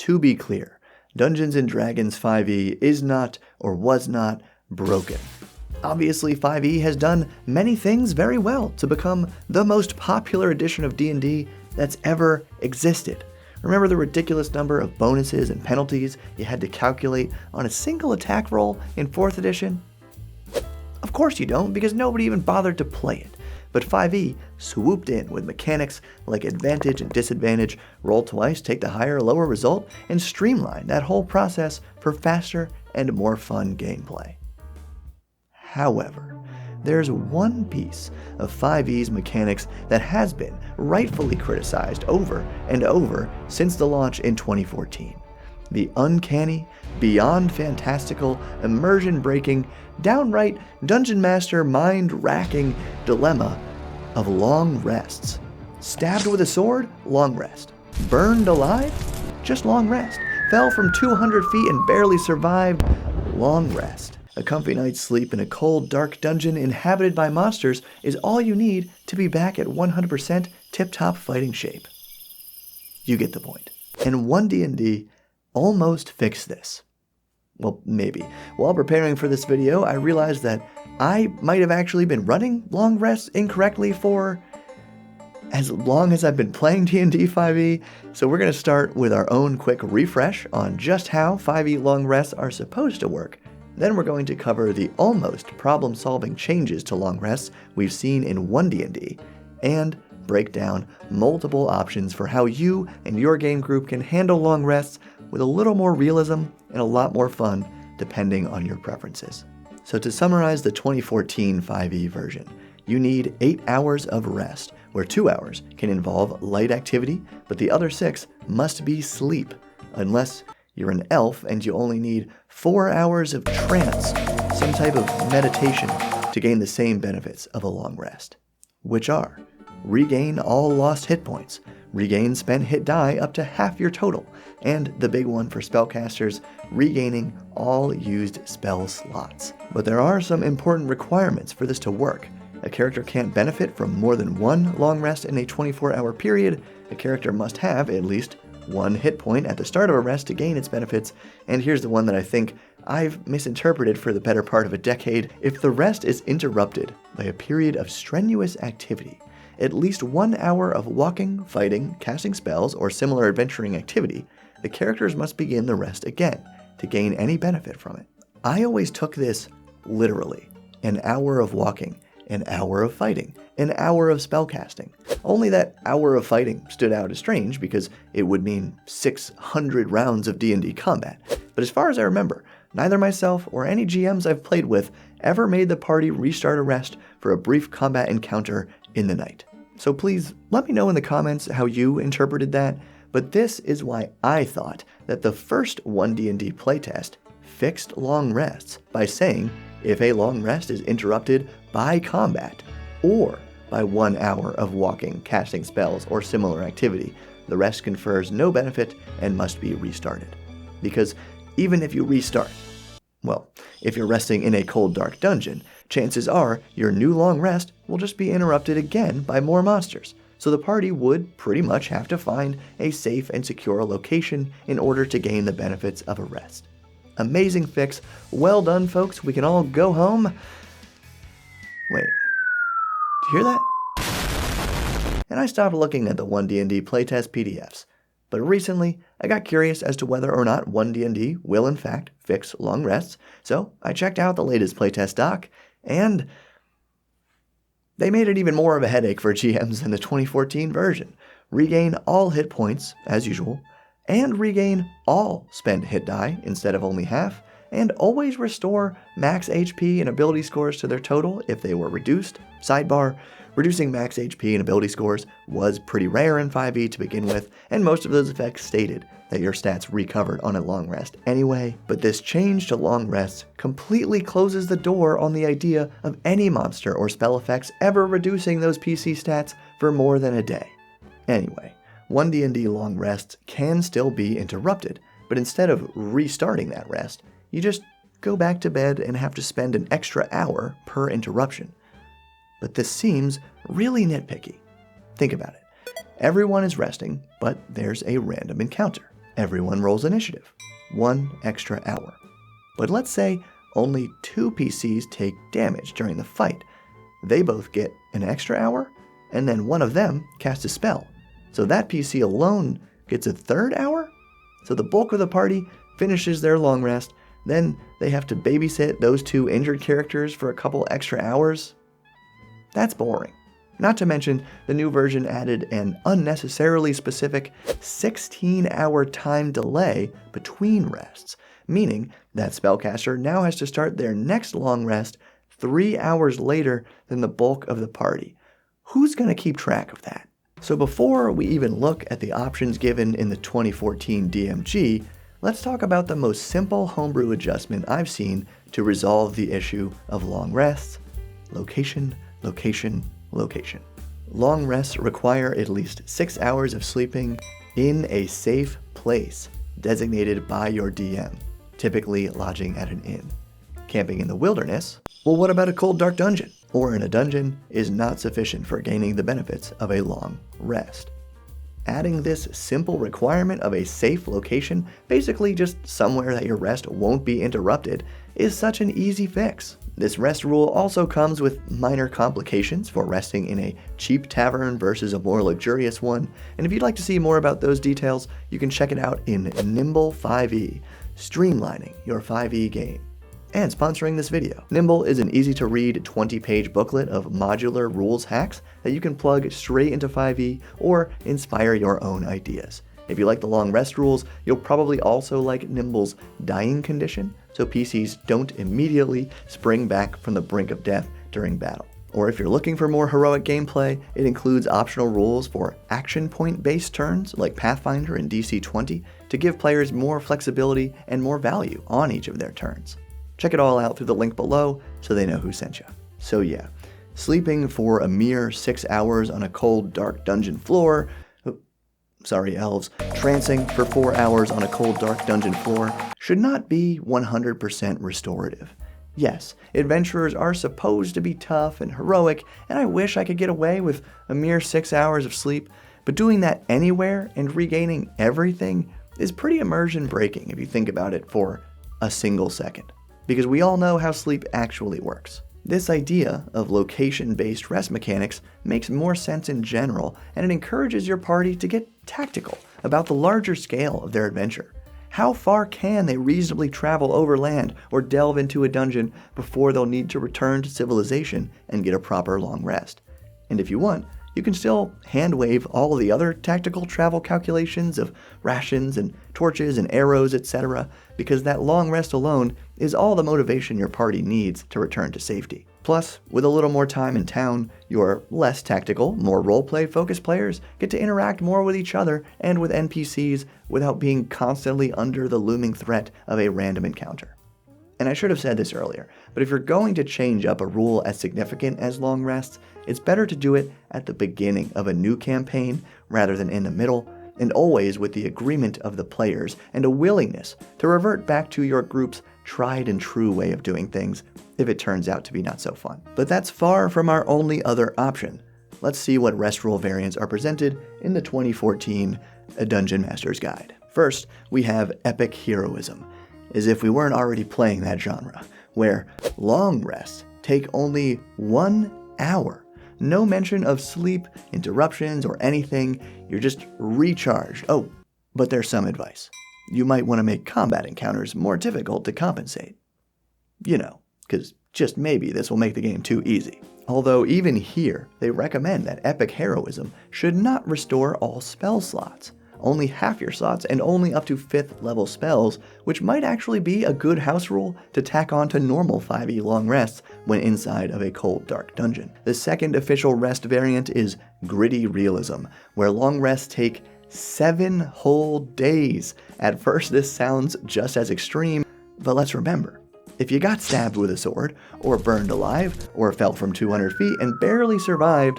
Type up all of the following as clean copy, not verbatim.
To be clear, Dungeons & Dragons 5e is not or was not broken. Obviously, 5e has done many things very well to become the most popular edition of D&D that's ever existed. Remember the ridiculous number of bonuses and penalties you had to calculate on a single attack roll in 4th edition? Of course you don't, because nobody even bothered to play it. But 5e swooped in with mechanics like advantage and disadvantage, roll twice, take the higher or lower result, and streamlined that whole process for faster and more fun gameplay. However, there's one piece of 5e's mechanics that has been rightfully criticized over and over since the launch in 2014. The uncanny, beyond fantastical, immersion-breaking, downright Dungeon Master mind-racking dilemma of long rests. Stabbed with a sword? Long rest. Burned alive? Just long rest. Fell from 200 feet and barely survived? Long rest. A comfy night's sleep in a cold, dark dungeon inhabited by monsters is all you need to be back at 100% tip-top fighting shape. You get the point. And One D&D almost fixed this. Well, maybe. While preparing for this video, I realized that I might have actually been running long rests incorrectly for as long as I've been playing D&D 5e, so we're going to start with our own quick refresh on just how 5e long rests are supposed to work. Then we're going to cover the almost problem-solving changes to long rests we've seen in One D&D, and break down multiple options for how you and your game group can handle long rests with a little more realism and a lot more fun depending on your preferences. So to summarize the 2014 5e version, you need 8 hours of rest, where 2 hours can involve light activity, but the other 6 must be sleep, unless you're an elf and you only need 4 hours of trance, some type of meditation, to gain the same benefits of a long rest, which are regain all lost hit points, regain spent hit die up to half your total, and the big one for spellcasters, regaining all used spell slots. But there are some important requirements for this to work. A character can't benefit from more than one long rest in a 24-hour period. A character must have at least 1 hit point at the start of a rest to gain its benefits, and here's the one that I think I've misinterpreted for the better part of a decade. If the rest is interrupted by a period of strenuous activity, at least 1 hour of walking, fighting, casting spells, or similar adventuring activity, the characters must begin the rest again to gain any benefit from it. I always took this literally. An hour of walking, an hour of fighting, an hour of spellcasting. Only that hour of fighting stood out as strange because it would mean 600 rounds of D&D combat. But as far as I remember, neither myself or any GMs I've played with ever made the party restart a rest for a brief combat encounter in the night. So please let me know in the comments how you interpreted that, but this is why I thought that the first One D&D playtest fixed long rests by saying if a long rest is interrupted by combat or by 1 hour of walking, casting spells, or similar activity, the rest confers no benefit and must be restarted. Because even if you restart, well, if you're resting in a cold, dark dungeon, chances are your new long rest will just be interrupted again by more monsters. So the party would pretty much have to find a safe and secure location in order to gain the benefits of a rest. Amazing fix. Well done, folks. We can all go home. Wait. Do you hear that? And I stopped looking at the One D&D playtest PDFs. But recently, I got curious as to whether or not One D&D will in fact fix long rests, so I checked out the latest playtest doc, and they made it even more of a headache for GMs than the 2014 version. Regain all hit points, as usual, and regain all spent hit die instead of only half, and always restore max HP and ability scores to their total if they were reduced. Sidebar, reducing max HP and ability scores was pretty rare in 5e to begin with, and most of those effects stated that your stats recovered on a long rest anyway, but this change to long rests completely closes the door on the idea of any monster or spell effects ever reducing those PC stats for more than a day. Anyway, One D&D long rests can still be interrupted, but instead of restarting that rest, you just go back to bed and have to spend an extra hour per interruption. But this seems really nitpicky. Think about it. Everyone is resting, but there's a random encounter. everyone rolls initiative, 1 extra hour. But let's say only 2 PCs take damage during the fight. They both get an extra hour, and then one of them casts a spell. So that PC alone gets a 3rd hour? So the bulk of the party finishes their long rest, then they have to babysit those 2 injured characters for a couple extra hours? That's boring. Not to mention, the new version added an unnecessarily specific 16-hour time delay between rests, meaning that spellcaster now has to start their next long rest 3 hours later than the bulk of the party. Who's going to keep track of that? So before we even look at the options given in the 2014 DMG, let's talk about the most simple homebrew adjustment I've seen to resolve the issue of long rests: location, location, location. Long rests require at least 6 hours of sleeping in a safe place designated by your DM, typically lodging at an inn. Camping in the wilderness? Well, what about a cold, dark dungeon? Or in a dungeon is not sufficient for gaining the benefits of a long rest. Adding this simple requirement of a safe location, basically just somewhere that your rest won't be interrupted, is such an easy fix. This rest rule also comes with minor complications for resting in a cheap tavern versus a more luxurious one, and if you'd like to see more about those details, you can check it out in Nimble 5e, streamlining your 5e game. And sponsoring this video. Nimble is an easy-to-read 20-page booklet of modular rules hacks that you can plug straight into 5e or inspire your own ideas. If you like the long rest rules, you'll probably also like Nimble's dying condition, so PCs don't immediately spring back from the brink of death during battle. Or if you're looking for more heroic gameplay, it includes optional rules for action point-based turns like Pathfinder and DC-20 to give players more flexibility and more value on each of their turns. Check it all out through the link below so they know who sent you. So yeah, sleeping for a mere 6 hours on a cold, dark dungeon floor, sorry elves, trancing for 4 hours on a cold, dark dungeon floor should not be 100% restorative. Yes, adventurers are supposed to be tough and heroic, and I wish I could get away with a mere 6 hours of sleep, but doing that anywhere and regaining everything is pretty immersion breaking if you think about it for a single second. Because we all know how sleep actually works. This idea of location-based rest mechanics makes more sense in general, and it encourages your party to get tactical about the larger scale of their adventure. How far can they reasonably travel overland or delve into a dungeon before they'll need to return to civilization and get a proper long rest? And if you want, you can still hand-wave all the other tactical travel calculations of rations and torches and arrows, etc., because that long rest alone is all the motivation your party needs to return to safety. Plus, with a little more time in town, your less tactical, more roleplay-focused players get to interact more with each other and with NPCs without being constantly under the looming threat of a random encounter. And I should have said this earlier, but if you're going to change up a rule as significant as long rests, it's better to do it at the beginning of a new campaign rather than in the middle, and always with the agreement of the players and a willingness to revert back to your group's tried and true way of doing things if it turns out to be not so fun. But that's far from our only other option. Let's see what rest rule variants are presented in the 2014 Dungeon Master's Guide. First, we have epic heroism, as if we weren't already playing that genre, where long rests take only 1 hour. No mention of sleep, interruptions, or anything. You're just recharged. Oh, but there's some advice. You might want to make combat encounters more difficult to compensate. You know, because just maybe this will make the game too easy. Although even here, they recommend that epic heroism should not restore all spell slots. Only half your slots and only up to 5th level spells, which might actually be a good house rule to tack on to normal 5e long rests when inside of a cold, dark dungeon. The second official rest variant is gritty realism, where long rests take 7 whole days. At first this sounds just as extreme, but let's remember, if you got stabbed with a sword, or burned alive, or fell from 200 feet and barely survived,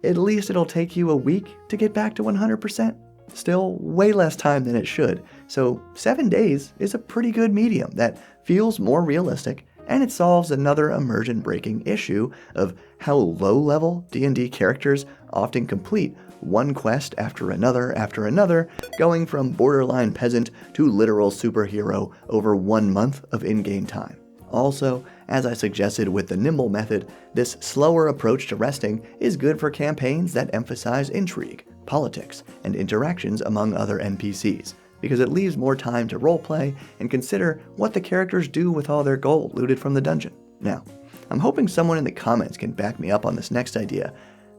at least it'll take you a week to get back to 100%. Still way less time than it should, so 7 days is a pretty good medium that feels more realistic and it solves another immersion-breaking issue of how low-level D&D characters often complete one quest after another, going from borderline peasant to literal superhero over 1 month of in-game time. Also, as I suggested with the Nimble method, this slower approach to resting is good for campaigns that emphasize intrigue, politics, and interactions among other NPCs, because it leaves more time to roleplay and consider what the characters do with all their gold looted from the dungeon. Now, I'm hoping someone in the comments can back me up on this next idea.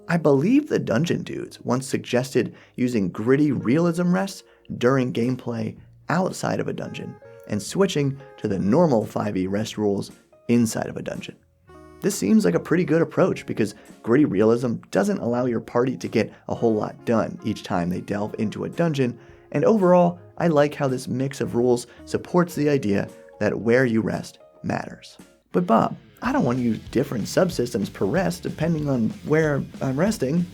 I believe the Dungeon Dudes once suggested using gritty realism rests during gameplay outside of a dungeon, and switching to the normal 5e rest rules inside of a dungeon. This seems like a pretty good approach because gritty realism doesn't allow your party to get a whole lot done each time they delve into a dungeon, and overall, I like how this mix of rules supports the idea that where you rest matters. But Bob, I don't want to use different subsystems per rest depending on where I'm resting.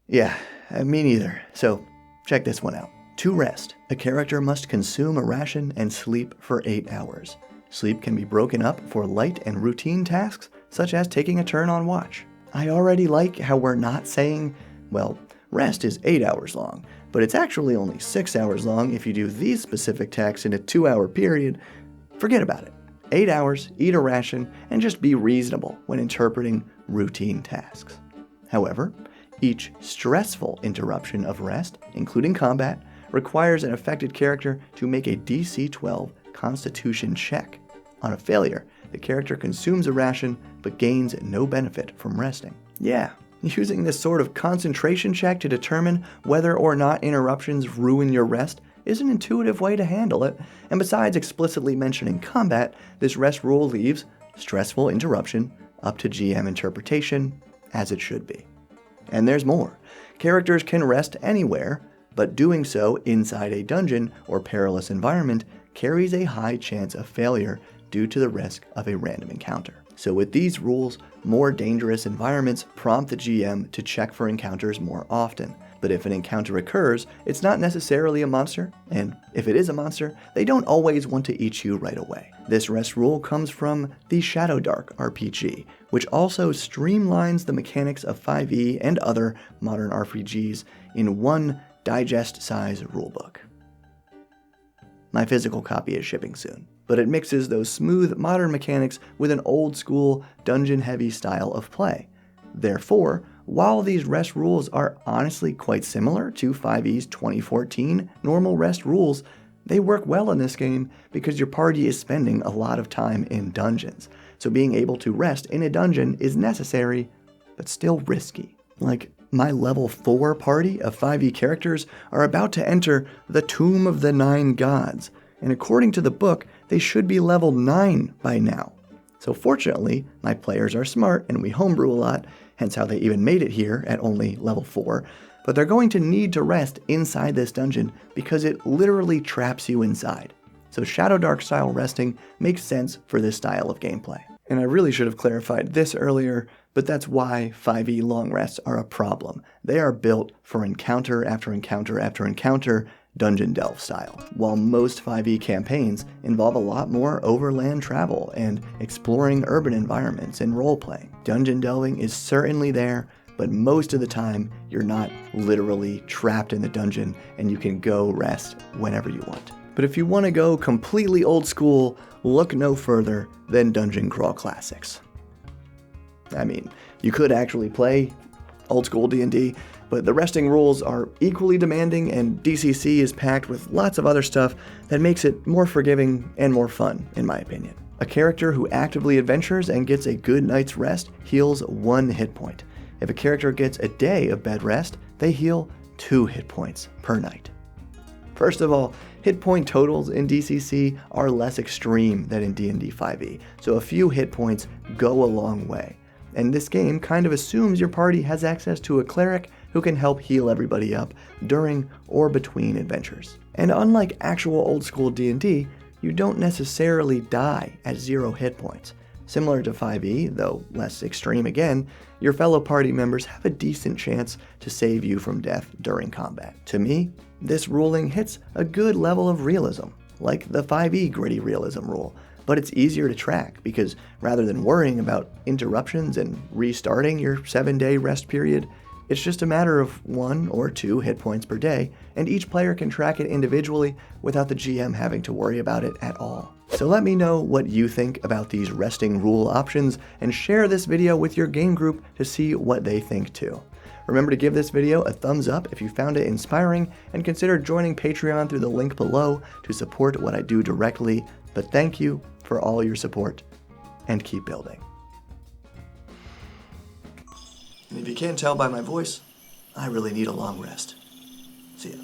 Yeah, me neither. So check this one out. To rest, a character must consume a ration and sleep for 8 hours. Sleep can be broken up for light and routine tasks, such as taking a turn on watch. I already like how we're not saying, well, rest is 8 hours long, but it's actually only 6 hours long if you do these specific tasks in a 2-hour period. Forget about it. 8 hours, eat a ration, and just be reasonable when interpreting routine tasks. However, each stressful interruption of rest, including combat, requires an affected character to make a DC 12 Constitution check. On a failure, the character consumes a ration but gains no benefit from resting. Yeah, using this sort of concentration check to determine whether or not interruptions ruin your rest is an intuitive way to handle it, and besides explicitly mentioning combat, this rest rule leaves stressful interruption up to GM interpretation, as it should be. And there's more. Characters can rest anywhere, but doing so inside a dungeon or perilous environment carries a high chance of failure due to the risk of a random encounter. So with these rules, more dangerous environments prompt the GM to check for encounters more often. But if an encounter occurs, it's not necessarily a monster, and if it is a monster, they don't always want to eat you right away. This rest rule comes from the Shadowdark RPG, which also streamlines the mechanics of 5e and other modern RPGs in one digest-size rulebook. My physical copy is shipping soon, but it mixes those smooth modern mechanics with an old-school, dungeon-heavy style of play. Therefore, while these rest rules are honestly quite similar to 5e's 2014 normal rest rules, they work well in this game because your party is spending a lot of time in dungeons, so being able to rest in a dungeon is necessary, but still risky. Like, my level 4 party of 5e characters are about to enter the Tomb of the Nine Gods, and according to the book, they should be level 9 by now. So fortunately, my players are smart and we homebrew a lot, hence how they even made it here at only level 4, but they're going to need to rest inside this dungeon because it literally traps you inside. So Shadowdark style resting makes sense for this style of gameplay. And I really should have clarified this earlier, but that's why 5e long rests are a problem. They are built for encounter after encounter after encounter, dungeon delve style, while most 5e campaigns involve a lot more overland travel and exploring urban environments and role-playing. Dungeon delving is certainly there, but most of the time you're not literally trapped in the dungeon and you can go rest whenever you want. But if you want to go completely old school, look no further than Dungeon Crawl Classics. I mean, you could actually play old school D&D, but the resting rules are equally demanding, and DCC is packed with lots of other stuff that makes it more forgiving and more fun, in my opinion. A character who actively adventures and gets a good night's rest heals 1 hit point. If a character gets a day of bed rest, they heal 2 hit points per night. First of all, hit point totals in DCC are less extreme than in D&D 5e, so a few hit points go a long way. And this game kind of assumes your party has access to a cleric who can help heal everybody up during or between adventures. And unlike actual old school D&D, you don't necessarily die at 0 hit points. Similar to 5e, though less extreme again, your fellow party members have a decent chance to save you from death during combat. To me, this ruling hits a good level of realism, like the 5e gritty realism rule, But it's easier to track because rather than worrying about interruptions and restarting your 7-day rest period, it's just a matter of 1 or 2 hit points per day, and each player can track it individually without the GM having to worry about it at all. So let me know what you think about these resting rule options, and share this video with your game group to see what they think too. Remember to give this video a thumbs up if you found it inspiring, and consider joining Patreon through the link below to support what I do directly. But thank you for all your support, and keep building. And if you can't tell by my voice, I really need a long rest. See ya.